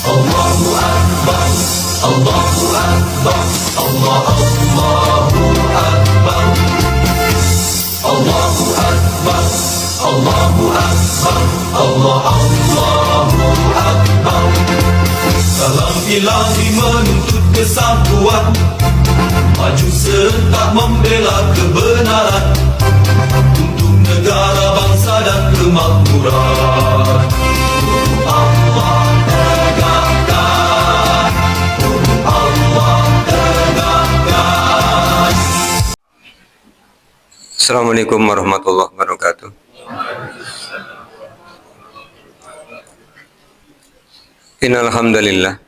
Allahu Akbar, Allahu Akbar, Allahu Akbar, Allahu Akbar, Allahu Akbar, Allahu Akbar. Salam ilahi menuntut kesatuan, maju serta membela kebenaran untuk negara, bangsa dan kemakmuran. Allah tegakkan, Allah tegakkan. Assalamualaikum warahmatullahi wabarakatuh. Innal hamdalillah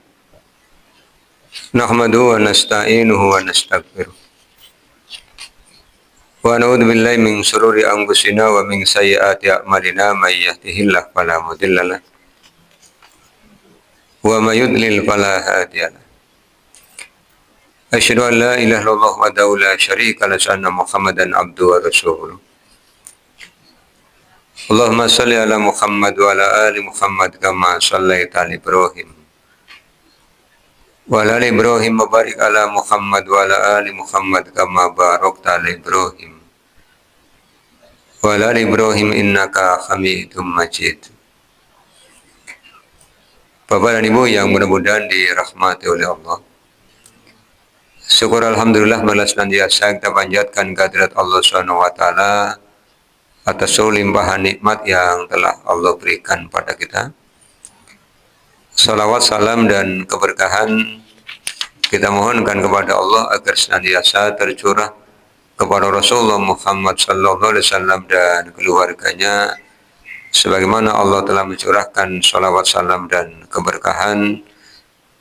nahmaduhu wa nasta'inuhu wa nastaghfiruh wa na'udzu billahi min shururi anfusina wa min sayyiati a'malina may yahdihillahu fala mudhillalah wa may yudlil fala hadiyalah. Asyhadu an la ilaha illallah wahdahu la syarika lahu wa anna Muhammadan abduhu wa rasuluh. Allahumma salli ala Muhammad wa ala ali Muhammad kama shallaita ala Ibrahim wa ala ali Ibrahim wa barik ala Muhammad wa ala ali Muhammad kama barakta ala Ibrahim wa ala ali Ibrahim innaka Hamidum Majid. Bapak dan Ibu yang mudah-mudahan dirahmati oleh Allah, syukur alhamdulillah malah senantiasa kita panjatkan kehadirat Allah SWT atas seluruh limpahan nikmat yang telah Allah berikan pada kita. Salawat, salam, dan keberkahan kita mohonkan kepada Allah agar senantiasa tercurah kepada Rasulullah Muhammad SAW dan keluarganya, sebagaimana Allah telah mencurahkan salawat, salam, dan keberkahan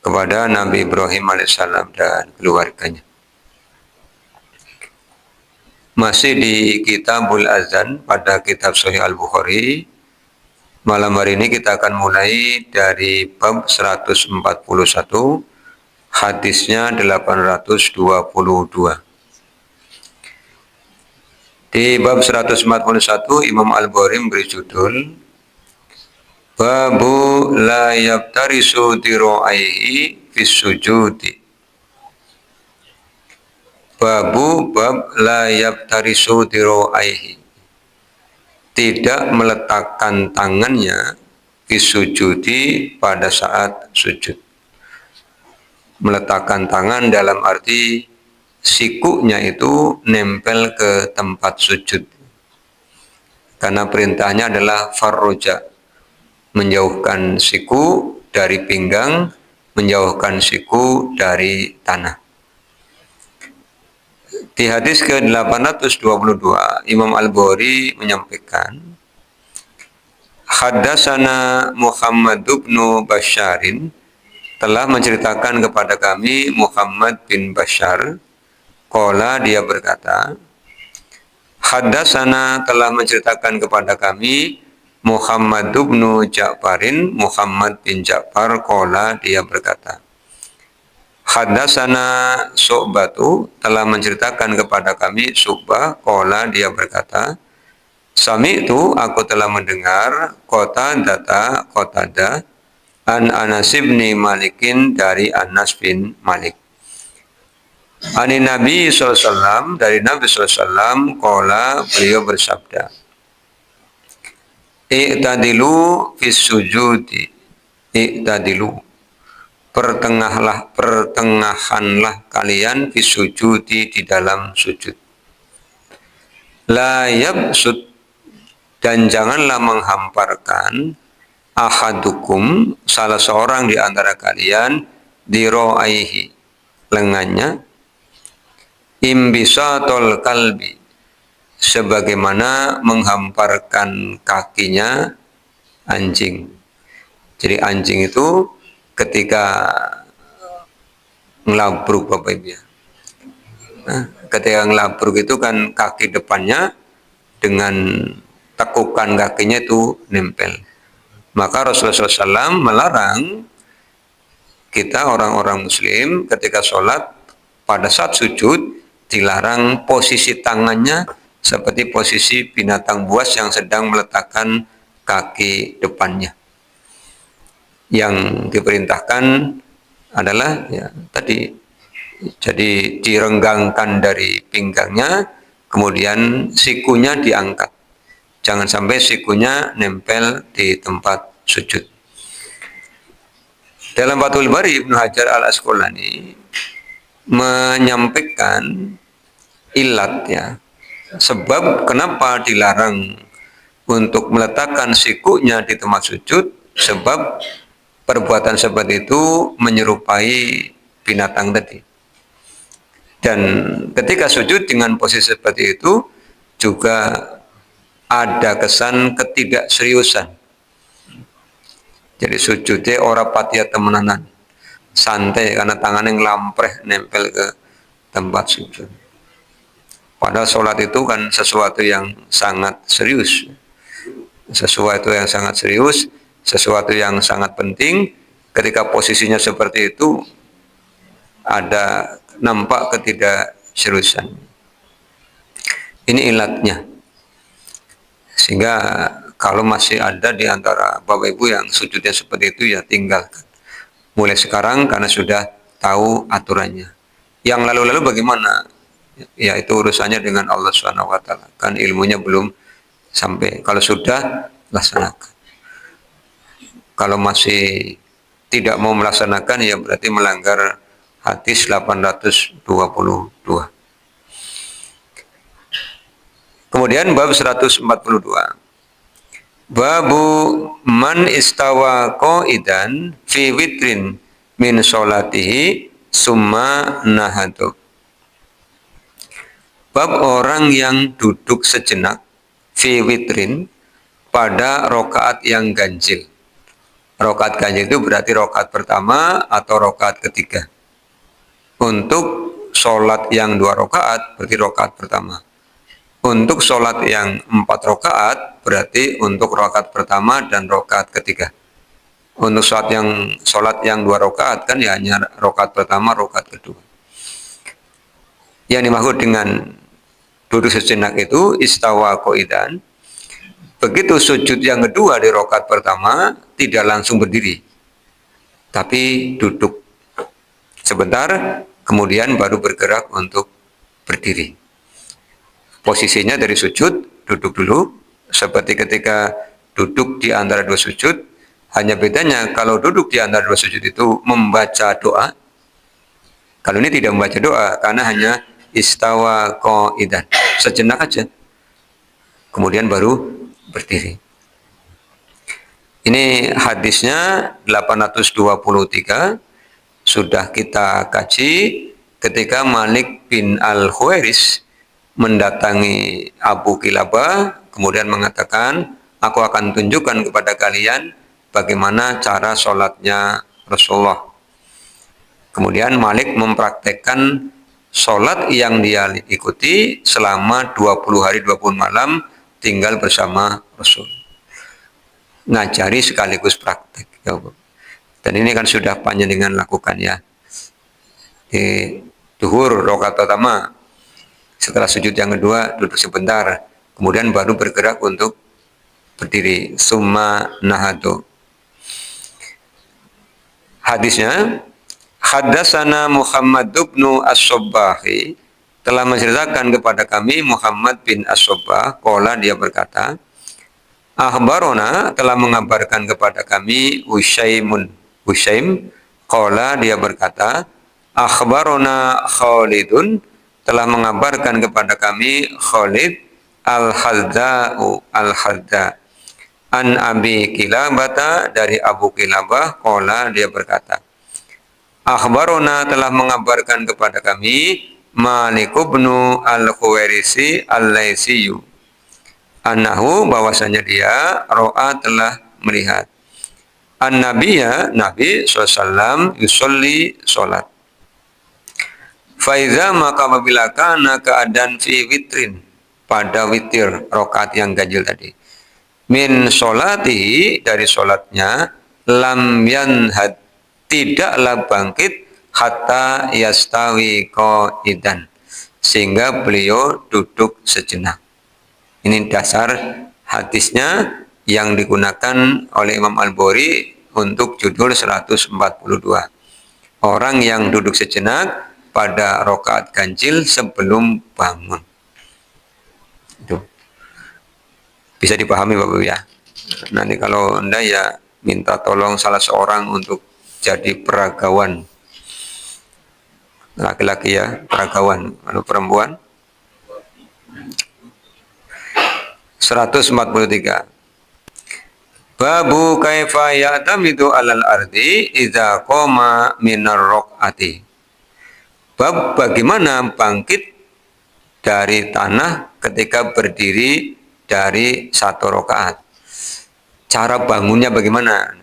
kepada Nabi Ibrahim AS dan keluarganya. Masih di Kitabul Azan pada kitab Sahih Al-Bukhari. Malam hari ini kita akan mulai dari bab 141, hadisnya 822. Di bab 141 Imam Al-Bukhari memberi judul Babu la yabtarisu diro'aihi fis sujudi. Babu bab la yabtarisu diro'aihi, tidak meletakkan tangannya fisujudi pada saat sujud. Meletakkan tangan dalam arti sikunya itu nempel ke tempat sujud, karena perintahnya adalah farroja, menjauhkan siku dari pinggang, menjauhkan siku dari tanah. Di hadis ke-822 Imam Al-Bukhari menyampaikan, Haddasana Muhammad bin Basharin, telah menceritakan kepada kami Muhammad bin Bashar, qala, dia berkata, Haddasana, telah menceritakan kepada kami Muhammad bin Ja'farin, Muhammad bin Ja'far, qala, dia berkata, Haddasana Syu'batu, telah menceritakan kepada kami Syu'bah, qala, dia berkata, Sami'tu, aku telah mendengar Qatadah an Anas bin Malikin, dari Anas bin Malik, ani Nabi SAW, dari Nabi SAW, qala, beliau bersabda, I'tadilu fis sujudi, i'tadilu, pertengahanlah kalian fisujudi, di dalam sujud. La yabsud, dan janganlah menghamparkan ahadukum, salah seorang di antara kalian, diro'aihi, lengannya, imbisatol kalbi, sebagaimana menghamparkan kakinya anjing. Jadi anjing itu ketika ngelabruk, Bapak Ibu ya. Ketika ngelabruk itu kan kaki depannya dengan tekukan kakinya itu nempel. Maka Rasulullah SAW melarang kita orang-orang muslim ketika sholat pada saat sujud dilarang posisi tangannya seperti posisi binatang buas yang sedang meletakkan kaki depannya. Yang diperintahkan adalah ya tadi, jadi direnggangkan dari pinggangnya, kemudian sikunya diangkat. Jangan sampai sikunya nempel di tempat sujud. Dalam Fathul Bari, Ibnu Hajar Al-Asqalani menyampaikan ilat ya, sebab kenapa dilarang untuk meletakkan sikunya di tempat sujud, sebab perbuatan seperti itu menyerupai binatang tadi. Dan ketika sujud dengan posisi seperti itu juga ada kesan ketidakseriusan. Jadi sujudnya ora patia temenanan, santai karena tangannya ngelampreh nempel ke tempat sujud. Padahal sholat itu kan sesuatu yang sangat serius, sesuatu yang sangat serius, sesuatu yang sangat penting. Ketika posisinya seperti itu, ada nampak ketidakseriusan. Ini ilatnya. Sehingga kalau masih ada di antara Bapak Ibu yang sujudnya seperti itu, ya tinggalkan. Mulai sekarang karena sudah tahu aturannya. Yang lalu-lalu bagaimana? Ya itu urusannya dengan Allah SWT. Kan ilmunya belum sampai. Kalau sudah, laksanakan. Kalau masih tidak mau melaksanakan, ya berarti melanggar hadis 822. Kemudian bab 142. Babu man istawa qa'idan fi witrin min sholatihi summa nahadu. Bab orang yang duduk sejenak fi witrin pada rokaat yang ganjil. Rokaat ganjil itu berarti rokaat pertama atau rokaat ketiga. Untuk sholat yang 2 rokaat berarti rokaat pertama. Untuk sholat yang 4 rokaat berarti untuk rokaat pertama dan rokaat ketiga. Untuk sholat yang 2 rokaat kan ya hanya rokaat pertama, rokaat kedua. Yang dimaksud dengan duduk sejenak itu istawa qa'idan. Begitu sujud yang kedua di rokaat pertama tidak langsung berdiri, tapi duduk sebentar, kemudian baru bergerak untuk berdiri. Posisinya dari sujud, duduk dulu, seperti ketika duduk di antara 2 sujud. Hanya bedanya kalau duduk di antara 2 sujud itu membaca doa. Kalau ini tidak membaca doa, karena hanya istawa qa'idan, sejenak aja, kemudian baru berdiri. Ini hadisnya 823, sudah kita kaji ketika Malik bin Al-Huwairis mendatangi Abu Kilabah, kemudian mengatakan, aku akan tunjukkan kepada kalian bagaimana cara sholatnya Rasulullah. Kemudian Malik mempraktekkan sholat yang dia ikuti selama 20 hari 20 malam tinggal bersama Rasul. Ngajari sekaligus praktek. Dan ini kan sudah panjenengan lakukan ya. Di duhur rakaat pertama, setelah sujud yang kedua duduk sebentar, kemudian baru bergerak untuk berdiri. Summa nahadu. Hadisnya, Haddatsana Muhammad bin As-Sabbahi, telah menceritakan kepada kami Muhammad bin As-Sabbah, qala dia berkata, akhbarona, telah mengabarkan kepada kami Husyaim, qala dia berkata, akhbarona Khalidun, telah mengabarkan kepada kami Khalid Al-Hadda an Abi Kilabah, dari Abu Kilabah, qala dia berkata, akhbarona, telah mengabarkan kepada kami Malik bin Al-Huwairisi Al-Laisiyu, annahu, bahwasanya dia ro'a, telah melihat an-nabiyya, Nabi SAW, yusolli, sholat. Faiza, maka apabila kana keadaan fi witrin, pada witir rokaat yang ganjil tadi, min sholati, dari sholatnya, lam yanhad, tidaklah bangkit, hatta yastawi qa'idan, sehingga beliau duduk sejenak. Ini dasar hadisnya yang digunakan oleh Imam Al-Bukhari untuk judul 142. Orang yang duduk sejenak pada rokaat ganjil sebelum bangun. Itu bisa dipahami Bapak Ibu ya. Nanti kalau Anda ya minta tolong salah seorang untuk jadi peragawan. Laki-laki ya, peragawan. Kalau perempuan 143. Babu kaifa ya'tamidu alal ardi idza qama minar raq'ati. Bab bagaimana bangkit dari tanah ketika berdiri dari satu rakaat. Cara bangunnya bagaimana?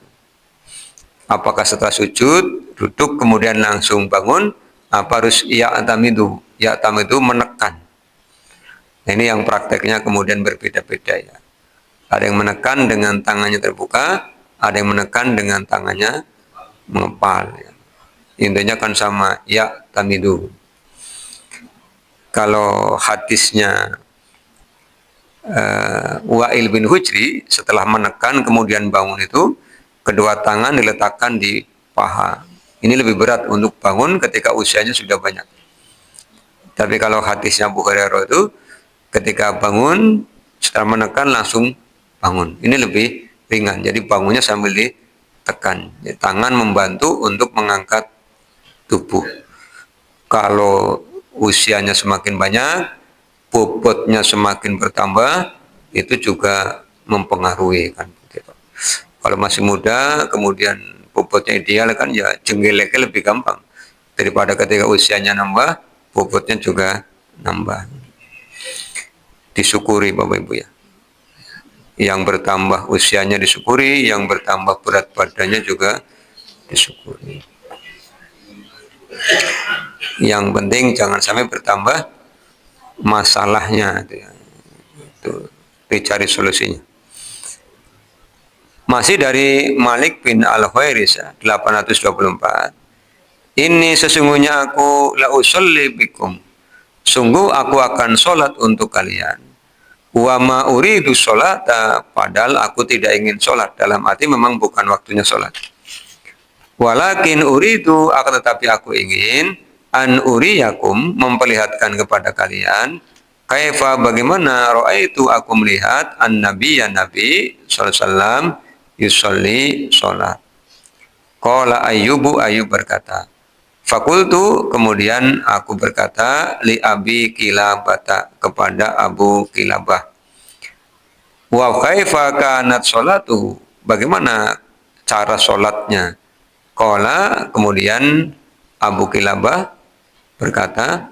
Apakah setelah sujud, duduk kemudian langsung bangun? Apa harus ya'tamidu? Ya'tamidu menekan. Nah, ini yang prakteknya kemudian berbeda-beda ya. Ada yang menekan dengan tangannya terbuka, ada yang menekan dengan tangannya mengepal. Ya. Intinya kan sama, ya tamidu. Kalau hadisnya Wa'il bin Hujri, setelah menekan kemudian bangun itu, kedua tangan diletakkan di paha. Ini lebih berat untuk bangun ketika usianya sudah banyak. Tapi kalau hadisnya Abu Hurairah itu, ketika bangun, setelah menekan langsung bangun. Ini lebih ringan. Jadi bangunnya sambil ditekan. Jadi, tangan membantu untuk mengangkat tubuh. Kalau usianya semakin banyak, bobotnya semakin bertambah, itu juga mempengaruhi kan. Kalau masih muda, kemudian bobotnya ideal kan ya jenggeleknya lebih gampang daripada ketika usianya nambah, bobotnya juga nambah. Disyukuri Bapak Ibu ya. Yang bertambah usianya disyukuri, yang bertambah berat badannya juga disyukuri. Yang penting jangan sampai bertambah masalahnya. Itu dicari solusinya. Masih dari Malik bin Al-Huwairis 824. Ini sesungguhnya aku la usolli bikum. Sungguh aku akan sholat untuk kalian. Wa ma uridu sholata, padahal aku tidak ingin sholat. Dalam arti memang bukan waktunya sholat. Walakin uridu, akan tetapi aku ingin an uriyakum, memperlihatkan kepada kalian kaifa bagaimana ra'aitu aku melihat an nabiyya nabi sallallahu alaihi wasallam yusolli sholat. Qala Ayyubu, Ayyub berkata, fakultu, kemudian aku berkata li Abi Kilabata, kepada Abu Kilabah, wa kaifa kanat sholatuhu, bagaimana cara sholatnya. Qala, kemudian Abu Kilabah berkata,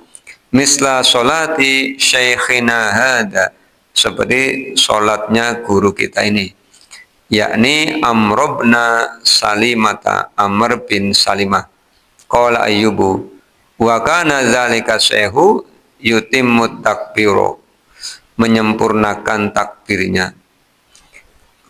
misla sholati syekhina hada, seperti sholatnya guru kita ini, yakni Amr bin Salimata, Amr bin Salimah. Qala Ayyubu, wa kana dzalika syekhu yutimmu takbiru, menyempurnakan takbirnya.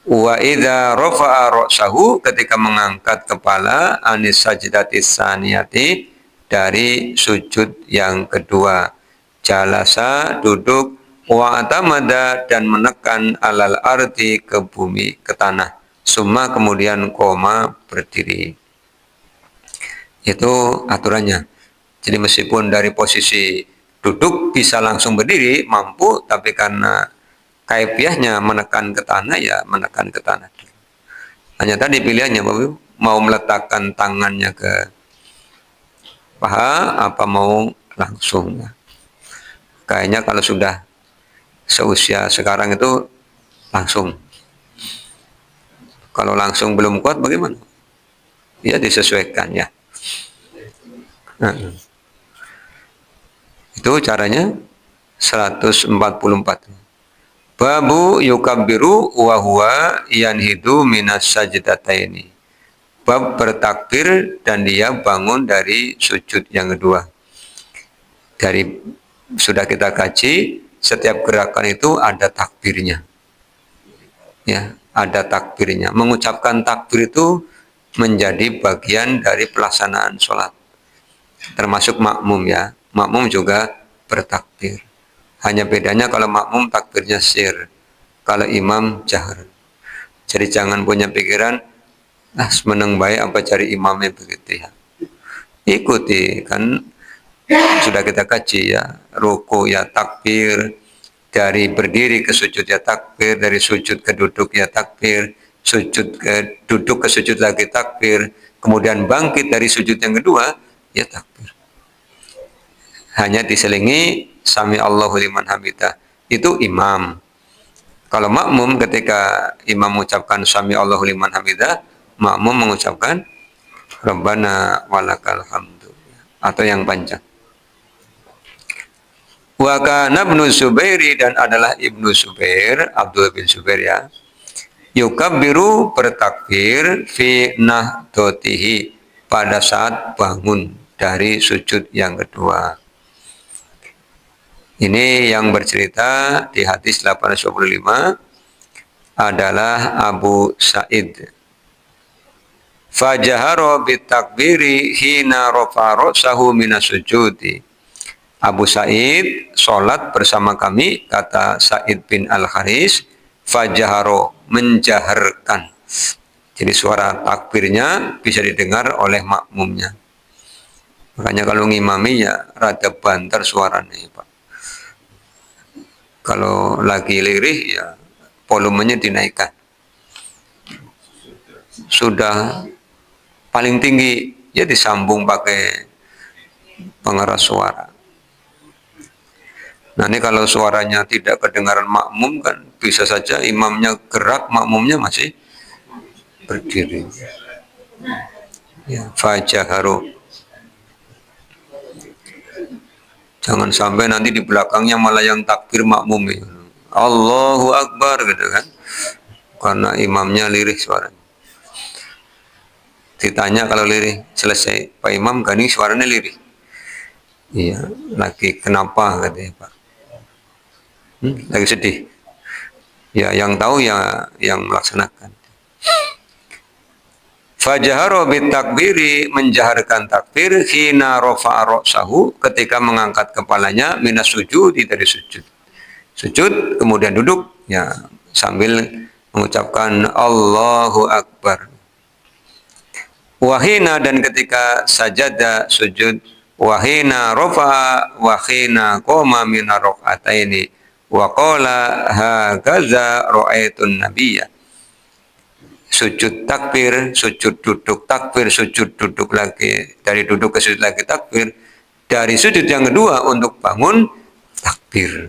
Wa idza rafa'a ra'sahu, ketika mengangkat kepala, anis sajdatis saniyati, dari sujud yang kedua, jalasa, duduk, wa atamada, dan menekan alal ardi, ke bumi, ke tanah, summa, kemudian koma, berdiri. Itu aturannya. Jadi meskipun dari posisi duduk bisa langsung berdiri, mampu, tapi karena kaifiahnya menekan ke tanah, ya menekan ke tanah. Hanya tadi pilihannya, Bapak, mau meletakkan tangannya ke paha, apa mau langsung. Kayaknya kalau sudah seusia sekarang itu langsung. Kalau langsung belum kuat bagaimana? Ya disesuaikan ya. Nah, itu caranya 144. Babu yukabbiru wa huwa yanhidu minas sajdataini. Bab bertakbir dan dia bangun dari sujud yang kedua. Dari sudah kita kaji, setiap gerakan itu ada takbirnya. Ya, ada takbirnya. Mengucapkan takbir itu menjadi bagian dari pelaksanaan sholat. Termasuk makmum ya. Makmum juga bertakbir. Hanya bedanya kalau makmum takbirnya sir, kalau imam jahar. Jadi jangan punya pikiran Nah, meneng baik apa cari imamnya begitu ya. Ikuti kan sudah kita kaji ya, ruku ya takbir, dari berdiri ke sujud ya takbir, dari sujud ke duduk ya takbir, sujud ke duduk ke sujud lagi takbir, kemudian bangkit dari sujud yang kedua ya takbir. Hanya diselingi sami Allahu liman hamidah, itu imam. Kalau makmum ketika imam mengucapkan sami Allahu liman hamidah, makmum mengucapkan Rabbana walakal hamdu atau yang panjang. Wa kana Ibnu Zubairi, dan adalah Ibnu Zubair, Abdul bin Zubair ya. Yukabbiru, bertakbir, fi nahdotihi, pada saat bangun dari sujud yang kedua. Ini yang bercerita di hadis 825 adalah Abu Sa'id. Fajaharo bitakbiri hina rafa ra'sahu minas sujudi. Abu Sa'id sholat bersama kami, kata Sa'id bin Al-Haris, fajaharo, menjaharkan. Jadi suara takbirnya bisa didengar oleh makmumnya. Makanya kalau ngimami ya rada banter suaranya Pak. Kalau lagi lirih ya volumenya dinaikkan. Sudah paling tinggi ya disambung pakai pengeras suara. Nah ini kalau suaranya tidak kedengaran makmum kan bisa saja imamnya gerak, makmumnya masih berdiri. Ya, fajaharu. Jangan sampai nanti di belakangnya malah yang takbir makmum ya. Allahu Akbar gitu kan. Karena imamnya lirih suaranya. Ditanya kalau lirih, selesai Pak Imam gani suaranya lirih. Iya, lagi kenapa katanya Pak. Lagi sedih. Ya yang tahu ya yang melaksanakan. Fajaharo bitakbiri, menjaharkan takbir, hina rafa'a ra'sahu, ketika mengangkat kepalanya, minas sujud, dari sujud. Sujud kemudian duduk ya sambil mengucapkan Allahu Akbar. Wahina, dan ketika sajada sujud, wahina rafa'a wahina qoma min rak'ataini wa qala hakaza ra'aitun nabiyya. Sujud takbir, sujud duduk takbir, sujud duduk lagi, dari duduk ke sujud lagi takbir, dari sujud yang kedua untuk bangun takbir.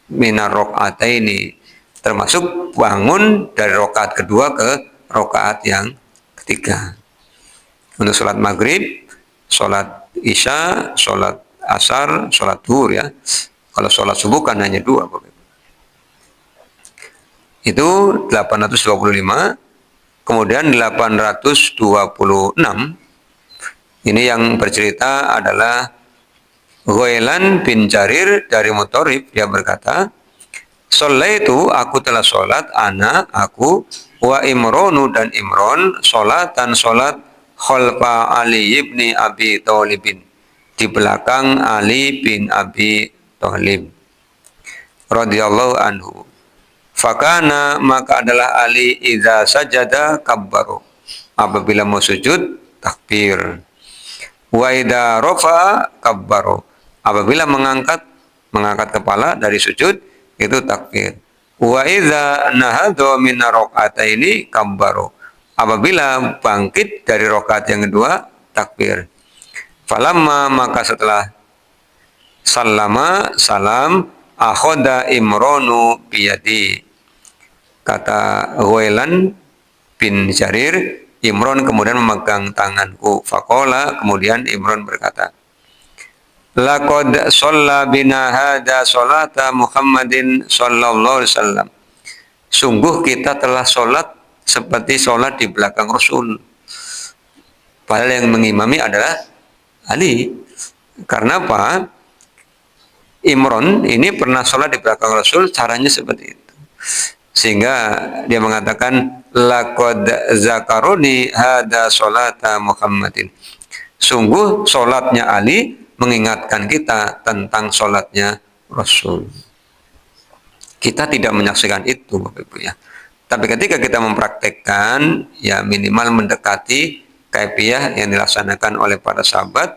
Minar rak'ataini, termasuk bangun dari rakaat kedua ke rakaat yang ketiga. Untuk sholat maghrib, sholat isya, sholat asar, sholat zuhur ya. Kalau sholat subuh kan hanya dua. Itu 825. Kemudian 826, ini yang bercerita adalah Ghailan bin Jarir dari Mutorib. Dia berkata, Sholaitu, aku telah sholat, aku, wa Imronu, dan Imron, sholatan sholat, khalfa Ali ibni Abi Thalibin, di belakang Ali bin Abi Thalib radhiyallahu anhu. Fakana, maka adalah Ali, idza sajada kabbaru, apabila mau sujud takbir. Wa idza rafa kabbaru, apabila mengangkat kepala dari sujud itu takbir. Wa idza nahadha min rak'ataini kabbaru, apabila bangkit dari rakaat yang kedua takbir. Falamma, maka setelah salam, akhoda Imronu biyadi, kata Ghailan bin Jarir, Imron kemudian memegang tanganku. Faqala, kemudian Imron berkata, laqad shalla bina hada sholata Muhammadin sallallahu alaihi wasallam, sungguh kita telah sholat seperti sholat di belakang Rasul. Padahal yang mengimami adalah Ali. Karena apa? Imron ini pernah sholat di belakang Rasul, caranya seperti itu. Sehingga dia mengatakan, laqad zakaruni hada sholata Muhammadin, sungguh sholatnya Ali mengingatkan kita tentang sholatnya Rasul. Kita tidak menyaksikan itu Bapak Ibu ya. Tapi ketika kita mempraktekkan, ya minimal mendekati kaifiyah yang dilaksanakan oleh para sahabat.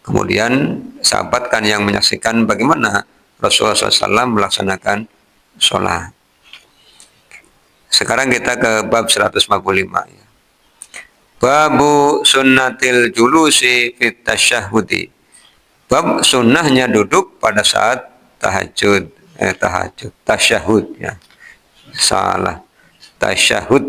Kemudian sahabat kan yang menyaksikan bagaimana Rasulullah SAW melaksanakan sholat. Sekarang kita ke bab 145. Ya. Babu sunnatil julusi fit tasyahudi. Bab sunnahnya duduk pada saat tahajud. Tasyahud ya. Salah. Tasyahud.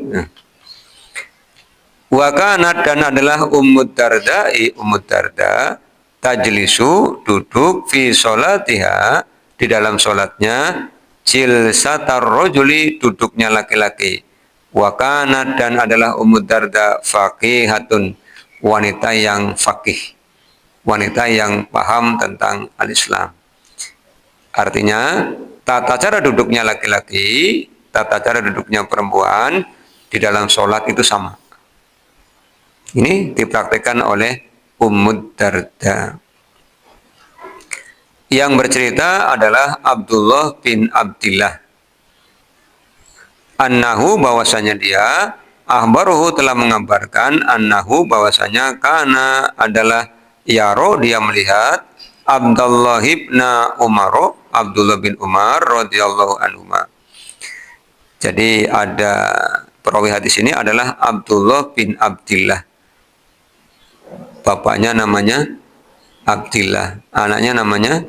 Wa kanat dan adalah Ummud Darda tajlisu duduk fi sholatiha di dalam sholatnya jilsatar rajuli duduknya laki-laki. Wa kanat dan adalah Ummud Darda faqihatun wanita yang faqih, wanita yang paham tentang al-Islam. Artinya tata cara duduknya laki-laki, tata cara duduknya perempuan di dalam sholat itu sama. Ini dipraktikkan oleh Ummud Darda. Yang bercerita adalah Abdullah bin Abdillah. Annahu bahwasanya dia, akhbaruhu telah mengabarkan, annahu bahwasanya kana adalah yaro dia melihat Abdullah bin Umar, Abdullah bin Umar radhiyallahu anhu. Jadi ada perawi hadis ini adalah Abdullah bin Abdillah. Bapaknya namanya Abdillah, anaknya namanya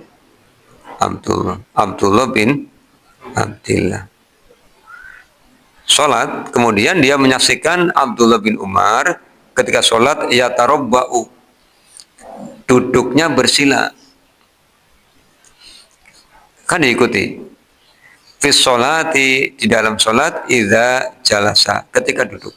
Abdullah bin Abdillah. Sholat, kemudian dia menyaksikan Abdullah bin Umar ketika sholat yatarabba'u, duduknya bersila. Kan diikuti. Fis sholati, di dalam sholat, idza jalasa, ketika duduk.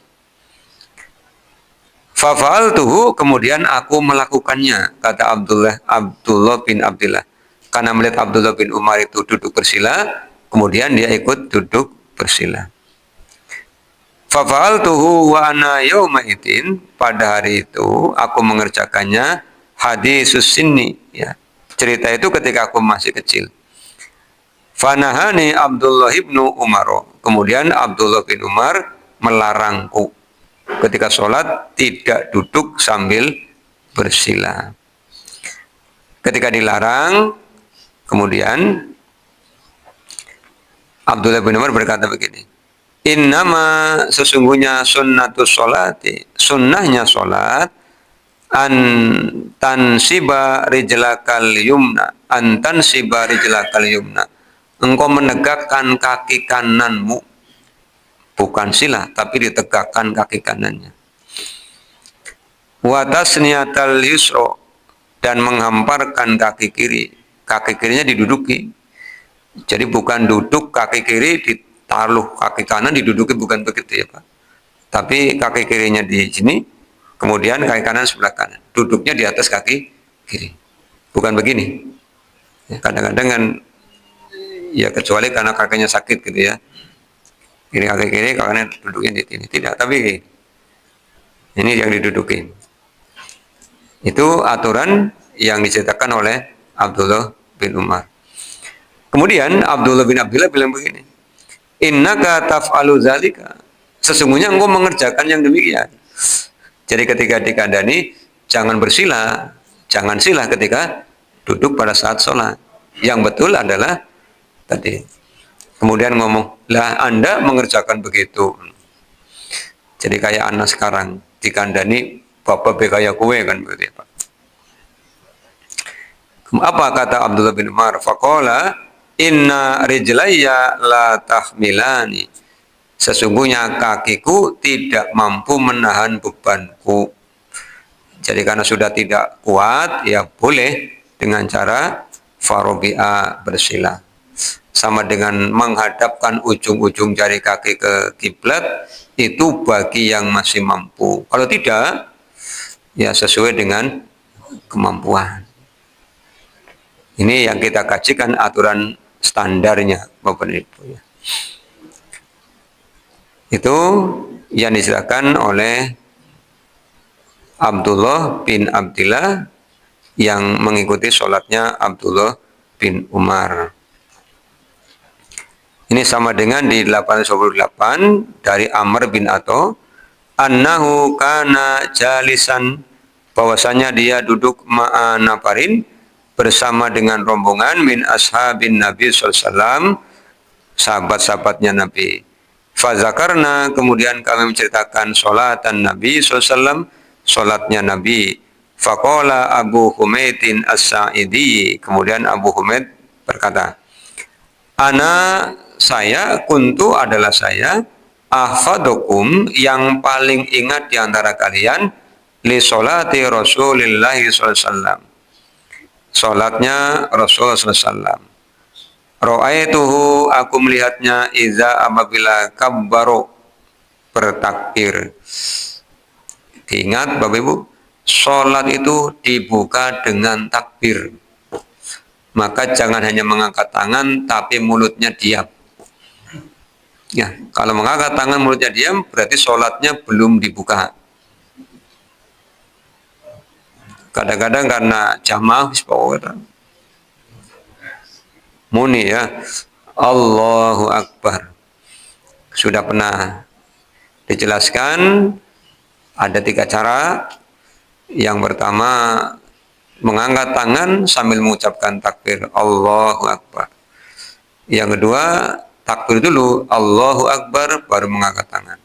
Fafa'altuhu, kemudian aku melakukannya, kata Abdullah bin Abdillah. Karena melihat Abdullah bin Umar itu duduk bersila, kemudian dia ikut duduk bersila. Fafa'altuhu wa ana yawma idzin, pada hari itu aku mengerjakannya hadisus sinni, ya. Cerita itu ketika aku masih kecil. Fanahani Abdullah bin Umar, kemudian Abdullah bin Umar melarangku ketika sholat tidak duduk sambil bersila. Ketika dilarang, kemudian Abdullah bin Umar berkata begini, innama sesungguhnya sunnatus sholati, sunnahnya sholat, an tansiba rijlakal yumna, engkau menegakkan kaki kananmu, bukan sila, tapi ditegakkan kaki kanannya. Wa tasniyatal yusra, dan menghamparkan kaki kiri. Kaki kirinya diduduki. Jadi bukan duduk kaki kiri ditaruh kaki kanan diduduki, bukan begitu ya Pak. Tapi kaki kirinya di sini, kemudian kaki kanan sebelah kanan. Duduknya di atas kaki kiri. Bukan begini. Kadang-kadang kan ya kecuali karena kakinya sakit gitu ya. Kiri kaki kiri, kakinya duduknya di sini. Tidak, tapi ini yang didudukin. Itu aturan yang diceritakan oleh Abdullah bin Umar. Kemudian Abdullah bin Abdillah bilang begini, innaka taf'alu zalika, sesungguhnya engkau mengerjakan yang demikian. Jadi ketika dikandani, jangan bersila, jangan sila ketika duduk pada saat sholat. Yang betul adalah tadi. Kemudian ngomong, lah Anda mengerjakan begitu. Jadi kayak anak sekarang dikandani, bapak bekaya kue kan begitu ya Pak. Apa kata Abdullah bin Umar? Faqala inna rijlayya la tahmilani, sesungguhnya kakiku tidak mampu menahan bebanku. Jadi karena sudah tidak kuat, ya boleh dengan cara farobi'a, bersila. Sama dengan menghadapkan ujung-ujung jari kaki ke kiblat, itu bagi yang masih mampu. Kalau tidak, ya sesuai dengan kemampuan. Ini yang kita kajikan aturan standarnya, Bapak Ibu. Ya. Itu yang dijelaskan oleh Abdullah bin Abdillah yang mengikuti sholatnya Abdullah bin Umar. Ini sama dengan di 828 dari Amr bin Atha, annahu kana jalisan, bahwasanya dia duduk ma'a nafarin, bersama dengan rombongan min ashabin Nabi SAW, sahabat-sahabatnya Nabi. Fazakarna, kemudian kami menceritakan sholatan Nabi SAW, sholatnya Nabi. Faqala Abu Humaidin As-Sa'idi, kemudian Abu Humaid berkata, ana, saya, kuntu adalah saya, ahfadukum, yang paling ingat di antara kalian, li sholati Rasulillah SAW, sholatnya Rasulullah SAW. Ra'aituhu, aku melihatnya, iza, apabila kabbaru, bertakbir. Ingat Bapak Ibu, sholat itu dibuka dengan takbir. Maka jangan hanya mengangkat tangan tapi mulutnya diam. Ya, kalau mengangkat tangan mulutnya diam berarti sholatnya belum dibuka. Kadang-kadang karena jamaah muni ya, Allahu Akbar. Sudah pernah dijelaskan ada 3 cara. Yang pertama, mengangkat tangan sambil mengucapkan takbir Allahu Akbar. Yang kedua, takbir dulu Allahu Akbar baru mengangkat tangan.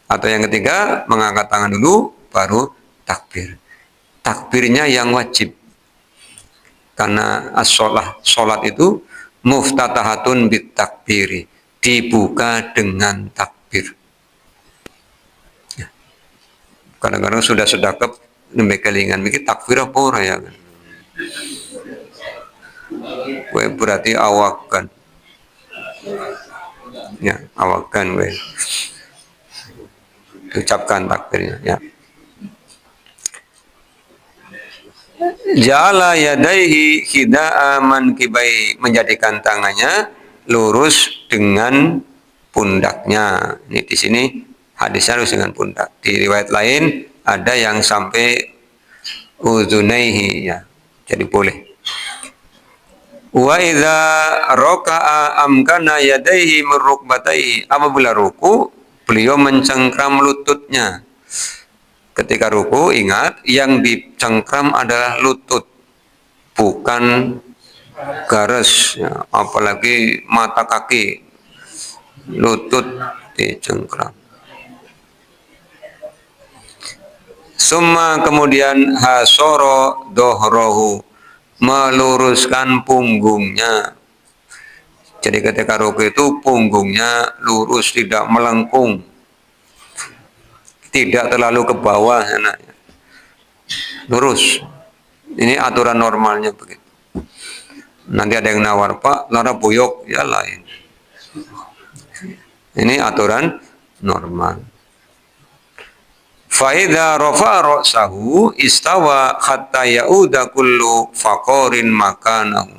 Atau yang ketiga, mengangkat tangan dulu baru takbir. Takbirnya yang wajib. Karena sholat itu muftatahatun bit takbiri, dibuka dengan takbir. Kadang-kadang sudah sedekap nembe kelingan mikir takbir apa ora ya. Kowe berarti awakan. Ya, awakan kowe. Ucapkan takbirnya ya. Ja'ala yadaihi khida'a mankibai, menjadikan tangannya lurus dengan pundaknya. Ini di sini hadisnya lurus dengan pundak. Di riwayat lain ada yang sampai uzunaihi ya. Jadi boleh. Wa idza raka'a amkana yadaihi min rukbataihi, apabila ruku beliau mencengkram lututnya. Ketika ruku, ingat yang dicengkram adalah lutut, bukan garis ya, apalagi mata kaki. Lutut dicengkram. Summa, kemudian hasoro dohrohu, meluruskan punggungnya. Jadi ketika ruku itu punggungnya lurus, tidak melengkung, tidak terlalu ke bawah, lurus. Ini aturan normalnya begitu. Nanti ada yang nawar, Pak, lara boyok, ya lain. Ini aturan normal. Faida rafa ra'sahu istawa hatta ya'uda kullu faqorin makanahu.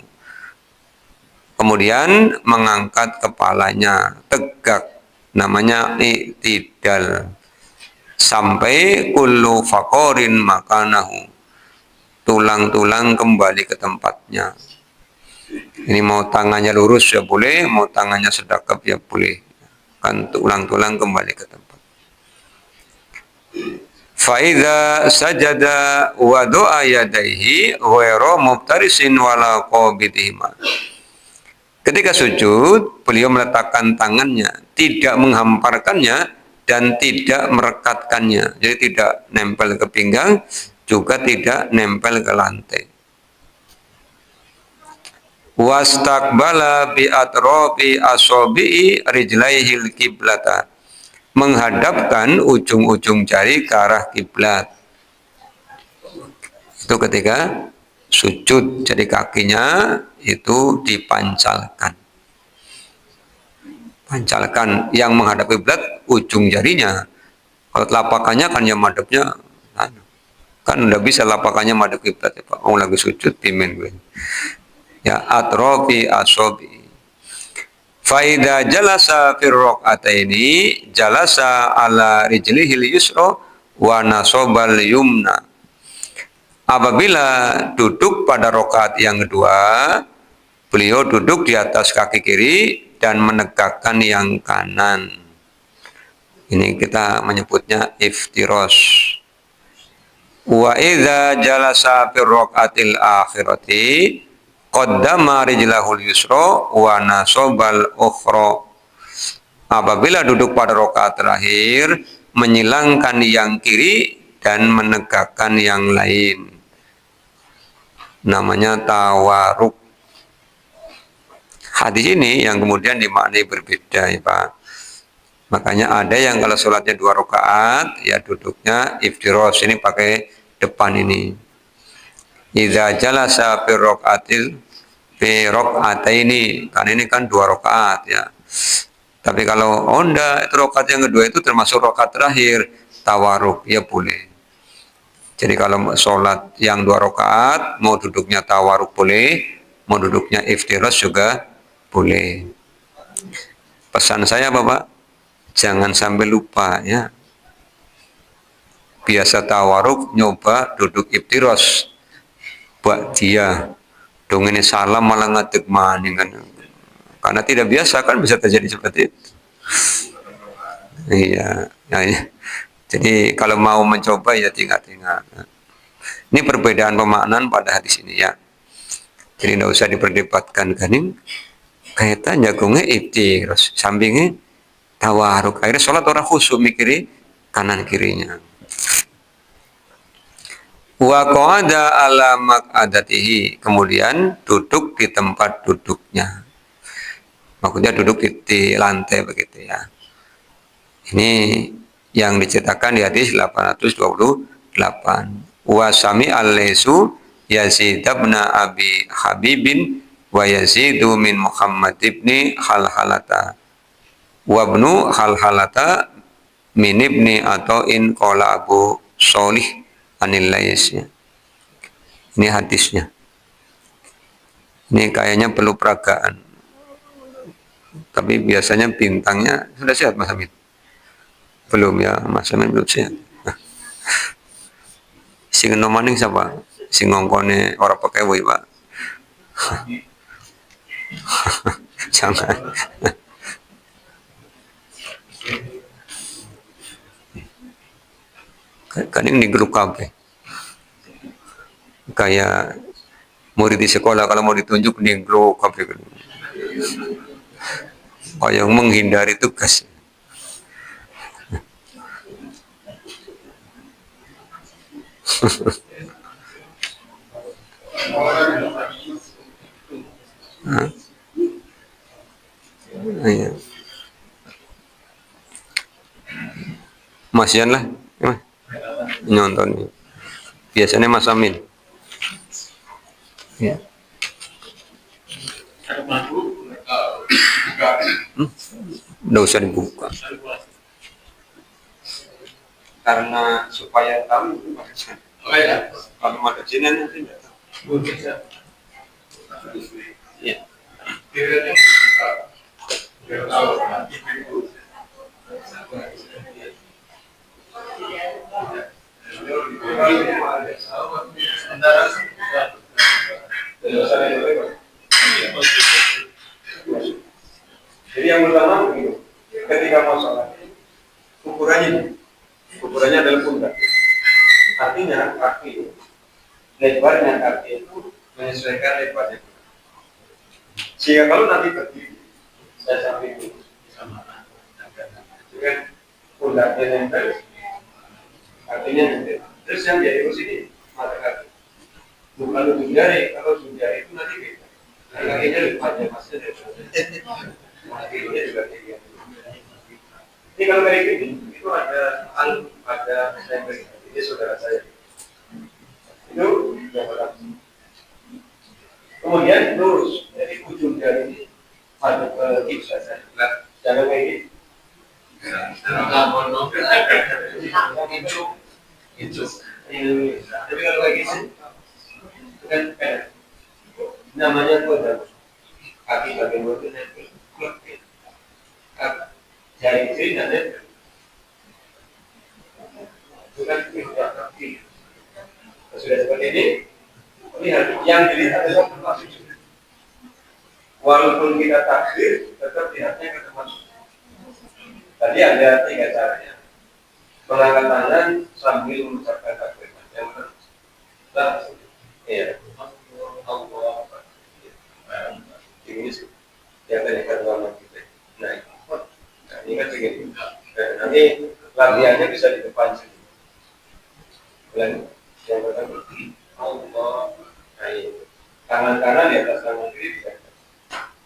Kemudian mengangkat kepalanya tegak, namanya i'tidal, sampai kullu faqorin makanahu, tulang-tulang kembali ke tempatnya. Ini mau tangannya lurus ya boleh, mau tangannya sedekap ya boleh, kan tulang-tulang kembali ke tempat. Faida sajada wa doa yadaihi ghairu mubtarisin wala qabidihima. Ketika sujud, beliau meletakkan tangannya, tidak menghamparkannya dan tidak merekatkannya. Jadi tidak nempel ke pinggang, juga tidak nempel ke lantai. Wastaqbala bi atrafi asabi'i rijlaihil kiblata, menghadapkan ujung-ujung jari ke arah kiblat. Itu ketika sujud, jadi kakinya itu dipancalkan. Pancalkan, yang menghadap kiblat ujung jarinya. Kalau telapakannya kan yang madepnya, kan udah bisa lapakannya madep kiblat ya Pak. Oh lagi sujud pimen gue. Ya, atrofi asobi. Faida jalasa firrok ataini jalasa ala rijlihil yusro wa nasobal yumna. Apabila duduk pada rokaat yang kedua, beliau duduk di atas kaki kiri dan menegakkan yang kanan. Ini kita menyebutnya iftiros. Wa idza jalasa fi raqatil akhirati qaddama rijlahul yusra wa nasabal ukhra. Apabila duduk pada rakaat terakhir, menyilangkan yang kiri dan menegakkan yang lain. Namanya tawaruk. Hadis ini yang kemudian dimaknai berbeda ya Pak. Makanya ada yang kalau sholatnya 2 rakaat, ya duduknya iftiros, ini pakai depan ini. Idza jalasa fi raqataini, karena ini kan 2 rakaat ya. Tapi kalau enggak, itu rakaat yang kedua itu termasuk rakaat terakhir, tawaruk, ya boleh. Jadi kalau sholat yang 2 rakaat, mau duduknya tawaruk boleh, mau duduknya iftiros juga boleh. Pesan saya Bapak, jangan sampai lupa ya. Biasa tawaruk, nyoba duduk iftiros. Buat dia, dong ini salam malah ngadeg maning kan. Karena tidak biasa kan bisa terjadi seperti itu. Iya, ya. Jadi kalau mau mencoba ya tinggal-tinggal. Ini perbedaan pemaknaan pada hadis ini ya. Jadi tidak usah diperdebatkan kan ini. Kaitan jagungnya iftiros, sampingnya tawaruk. Akhirnya sholat orang khusyuk mikiri kanan kirinya. Wa qa'ada ala maq'adatihi, kemudian duduk di tempat duduknya. Maksudnya duduk di lantai begitu ya. Ini yang diceritakan di hadis 828. Wa sami al-Laysu Yazid bin Abi Habibin wa Yazidu min Muhammad ibni Halhalata wa ibnu Halhalata min ibni Ata'in qala Abu Sholih anil Lais ya. Ini hadisnya. Ini kayaknya perlu peragaan. Tapi biasanya bintangnya sudah sehat Mas Amin? Belum ya, Mas Amin belum sehat. Sing nomaning siapa? Sing ngongkone orang pakai woi Pak. Jangan. Kan ini grup kabeh. Kayak murid di sekolah kalau mau ditunjuk di grup kabeh. Yang menghindari tugas. Iya. Mas Yan lah, nyonton. Biasanya Mas Amin. Ya. Nggak usah dibuka. Karena supaya tahu kalau ada jinan nanti tidak tahu. Ya. Jadi yang pertama begini, ketika mau sholat, ukurannya adalah pundak. Artinya kaki, lebarnya kaki itu menyesuaikan lebarnya. Sehingga kalau nanti berdiri, saya samping itu sama dengan pundaknya nempel, artinya nempel. Terus yang jadi sini mata kaki. Bukan ujung jari, kalau ujung jari itu nanti beda. Kakinya lebih panjang masnya dari kakinya juga kayak ini kalau kayak gini, itu ada nempel. Ini saudara saya. Itu yang pertama. Kemudian lurus, jadi ujung jari ini pada ke saja. Jangan kayak gini. Itu. Tapi kalau kayak gini, kan namanya kodam. Kaki bagian bawah itu nempel. Jari kiri tidak nempel. Itu kan tidak kaki. Sudah seperti ini. Lihat, yang dilihat adalah tempat sujud. Walaupun kita takbir, tetap lihatnya ke depan. Tadi ada 3 caranya. Mengangkat tangan sambil mengucapkan takbir. Yang benar. Iya. Allah. Ini sih. Yang tadi kata kita. Nah, ini kan begini. Nanti latihannya bisa di depan sini. Yang pertama, Allah. Nah, tangan kanan di atas tangan kiri bisa.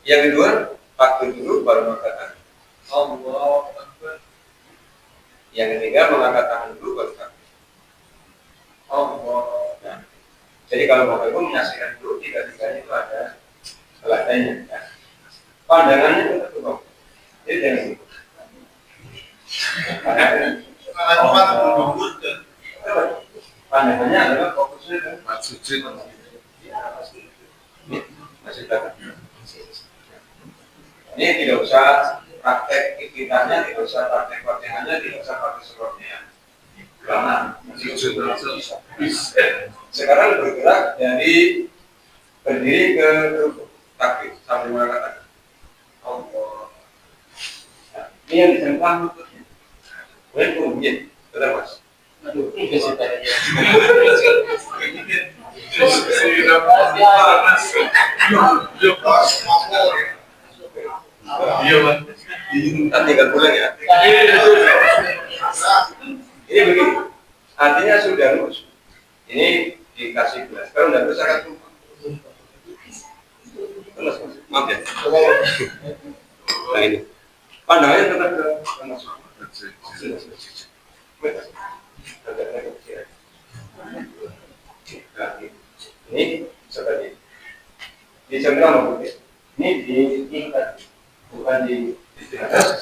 Yang kedua, takbir dulu baru mengangkat tangan. Allah. Yang ketiga, mengangkat tangan dulu baru takbir. Allah. Nah, jadi kalau Bapak Ibu menyaksikan dulu tiga-tiganya itu ada latihannya. Ya. Pandangannya tetap tuh. Jadi jangan gitu. Pandangannya adalah fokusnya ke sujud. Masih belakang. Ini tidak usah praktek iktidarnya, tidak usah praktek fatihahnya, tidak usah praktek surahnya. Karena sekarang bergerak dari berdiri ke takbir sambil mengatakan Allah. Nah, ini yang disempang lututnya. Boleh bunyi, betul Mas? Aduh, ini sih tanya. Iya Mas. Nanti tinggal pulang ya. Ini begini. Artinya sudah lurus. Ini dikasih gelas. Kalau tidak lurus akan tumpah. Terus Mas. Maaf ya. Nah ini. Pandangannya tetap ke Mas. Ini seperti di sebelah maupun ini diikat, bukan di atas.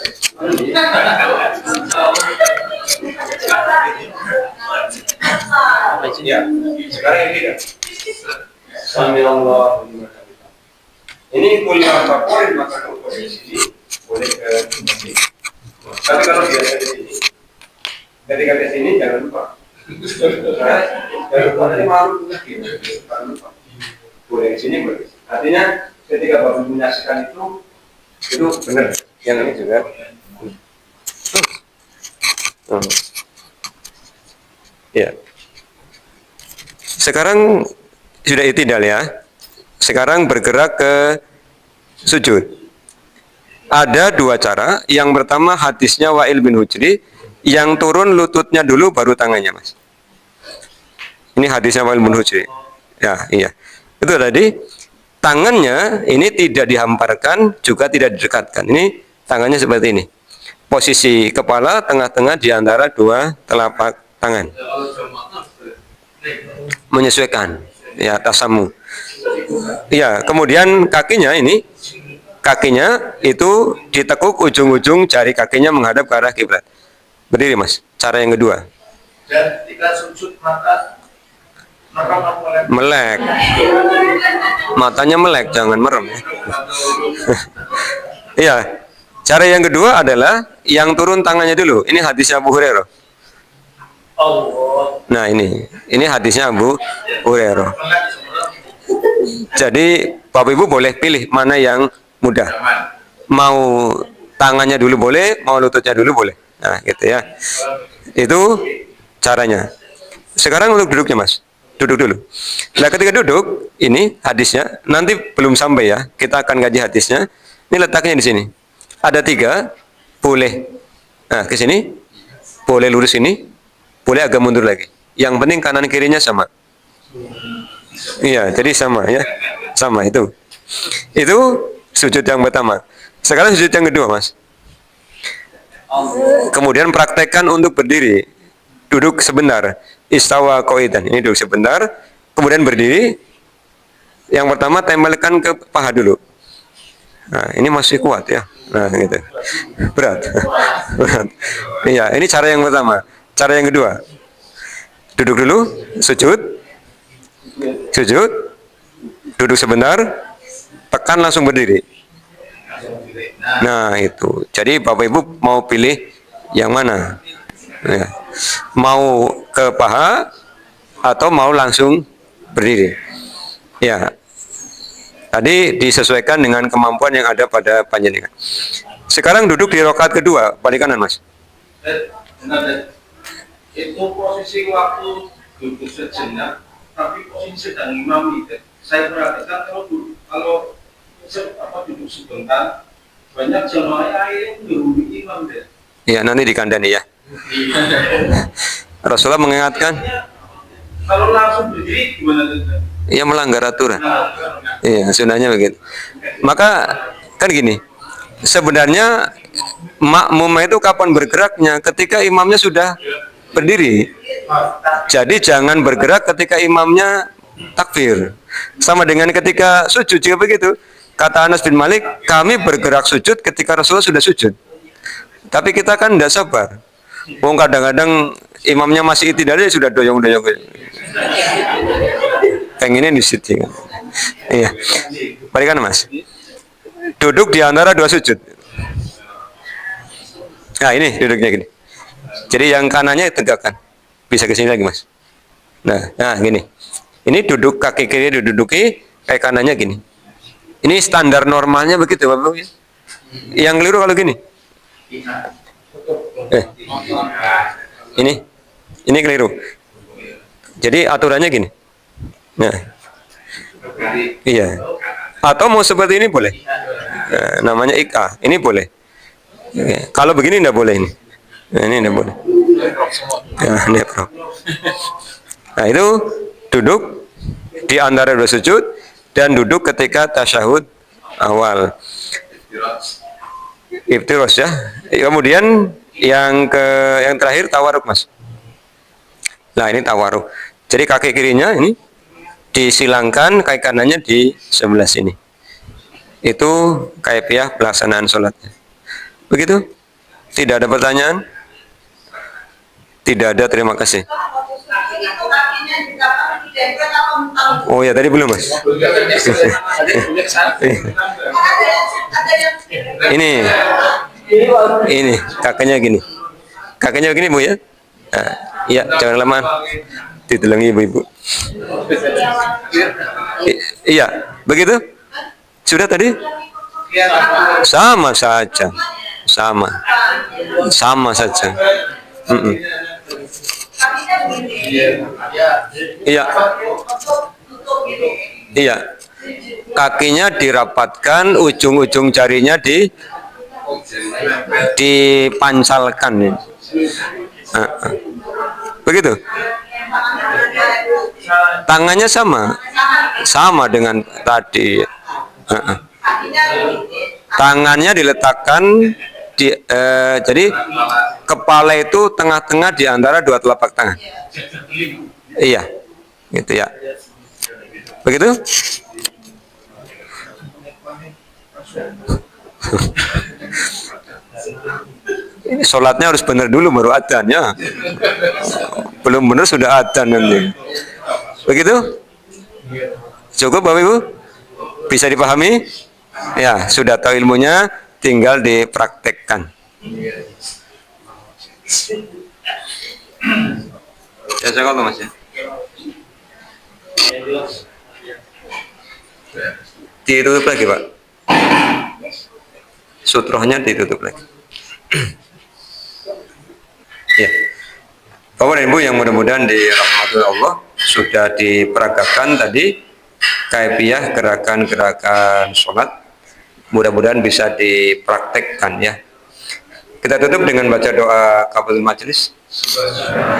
Ya, sekarang ini tidak. Sambillah. Ini kuliah favorit maka ukur di sini boleh ke sini. Tapi kalau biasa di sini, ketika ke sini jangan lupa. Jangan lupa nanti malu lagi. Jangan lupa. Boleh ke sini boleh. Artinya ketika Bapak menyaksikan itu benar. Yang ini juga. Ya. Sekarang sudah itidal ya. Sekarang bergerak ke sujud. Ada 2 cara. Yang pertama hadisnya Wa'il bin Hujri, yang turun lututnya dulu baru tangannya, Mas. Ini hadisnya Wa'il bin Hujri. Ya, iya. Itu tadi tangannya ini tidak dihamparkan, juga tidak didekatkan. Ini tangannya seperti ini. Posisi kepala tengah-tengah di antara 2 telapak tangan. Menyesuaikan ya tasamu. Ya, kemudian kakinya itu ditekuk ujung-ujung jari kakinya menghadap ke arah kiblat. Berdiri, Mas. Cara yang kedua. Dan ketika sujud mata melek. Matanya melek, jangan merem. Iya. Cara yang kedua adalah yang turun tangannya dulu. Ini hadisnya Abu Hurairah. Nah, ini hadisnya Abu Hurairah. Jadi Bapak Ibu boleh pilih mana yang mudah. Mau tangannya dulu boleh, mau lututnya dulu boleh. Nah, gitu ya. Itu caranya. Sekarang untuk duduknya, Mas. Duduk dulu. Nah, ketika duduk, ini hadisnya. Nanti belum sampai ya. Kita akan kaji hadisnya. Ini letaknya di sini. Ada 3. Boleh. Nah, ke sini. Boleh lurus ini. Boleh agak mundur lagi. Yang penting kanan kirinya sama. Iya, jadi sama ya. Sama itu. Itu sujud yang pertama. Sekarang sujud yang kedua, Mas. Kemudian praktekkan untuk berdiri. Duduk sebentar. Istawa qa'idan. Ini duduk sebentar. Kemudian berdiri. Yang pertama tempelkan ke paha dulu. Nah, ini masih kuat ya. Nah, gitu. Berat. Berat. Iya, ini cara yang pertama. Cara yang kedua. Duduk dulu, sujud. Sujud. Duduk sebentar. Tekan langsung berdiri. Nah, itu. Jadi Bapak Ibu mau pilih yang mana? Ya. Mau ke paha atau mau langsung berdiri? Ya. Tadi disesuaikan dengan kemampuan yang ada pada panjenengan. Sekarang duduk di rakaat kedua, balik kanan Mas. Itu posisi waktu duduk sejenak, tapi posisi sedang imam itu. Saya perhatikan kalau duduk sebentar, banyak jamaah yang menghubungi imam deh. Iya, nanti dikandani ya. Rasulullah mengingatkan. Kalau langsung berdiri gimana? Ia melanggar aturan. Iya, sunnahnya begitu. Maka kan gini, sebenarnya makmum itu kapan bergeraknya? Ketika imamnya sudah berdiri. Jadi jangan bergerak ketika imamnya takbir. Sama dengan ketika sujud juga begitu. Kata Anas bin Malik, kami bergerak sujud ketika Rasulullah sudah sujud. Tapi kita kan tidak sabar. Kadang-kadang imamnya masih itidal sudah doyong-doyong. Pengennya di situ kan. Iya. Balikan Mas. Duduk di antara dua sujud. Nah ini duduknya gini. Jadi yang kanannya tegakkan. Bisa ke sini lagi Mas. Nah gini. Ini duduk kaki kiri diduduki, kaki kanannya gini. Ini standar normalnya begitu Bapak. Yang keliru kalau gini. Ini keliru. Jadi aturannya gini. Nah, iya. Atau mau seperti ini boleh. Namanya IK. Ini boleh. Kalau begini tidak boleh ini. Ini tidak boleh. Ini nah itu duduk di antara dua sujud dan duduk ketika tasyahud awal. Iftiros ya. Kemudian yang terakhir tawaruk Mas. Nah ini tawaruk. Jadi kaki kirinya ini disilangkan, kaki kanannya di sebelah sini. Itu kaifiah pelaksanaan sholatnya. Begitu? Tidak ada pertanyaan? Tidak ada, terima kasih. Oh ya tadi belum Mas. Ini kakaknya gini. Kakaknya begini Bu ya. Nah, iya jangan lama. Ditelangi ibu-ibu. Iya, begitu? Sudah tadi? Sama saja. Sama saja. Iya. Kakinya dirapatkan, ujung-ujung jarinya dipansalkan. Begitu? Tangannya sama dengan tadi. Tangannya diletakkan jadi kepala itu tengah-tengah di antara dua telapak tangan. Iya, gitu ya. Begitu? Ini sholatnya harus benar dulu baru adzan ya. Belum benar sudah adzan nanti. Begitu? Cukup Bapak Ibu? Bisa dipahami? Ya, sudah tahu ilmunya, tinggal dipraktekkan. Ya, saya kalau Mas ya. Ditutup lagi Pak. Sutrohnya ditutup lagi. Ya. Bapak dan Ibu yang mudah-mudahan dirahmati Allah, sudah diperagakan tadi kaifiah gerakan-gerakan sholat. Mudah-mudahan bisa dipraktekkan ya. Kita tutup dengan baca doa kafaratul majelis.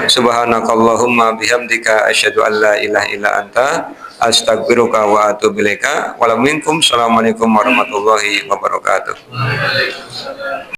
Subhanakallahumma bihamdika asyhadu an la ilaha illa anta astaghfiruka wa atubu ilaika. Assalamualaikum warahmatullahi wabarakatuh.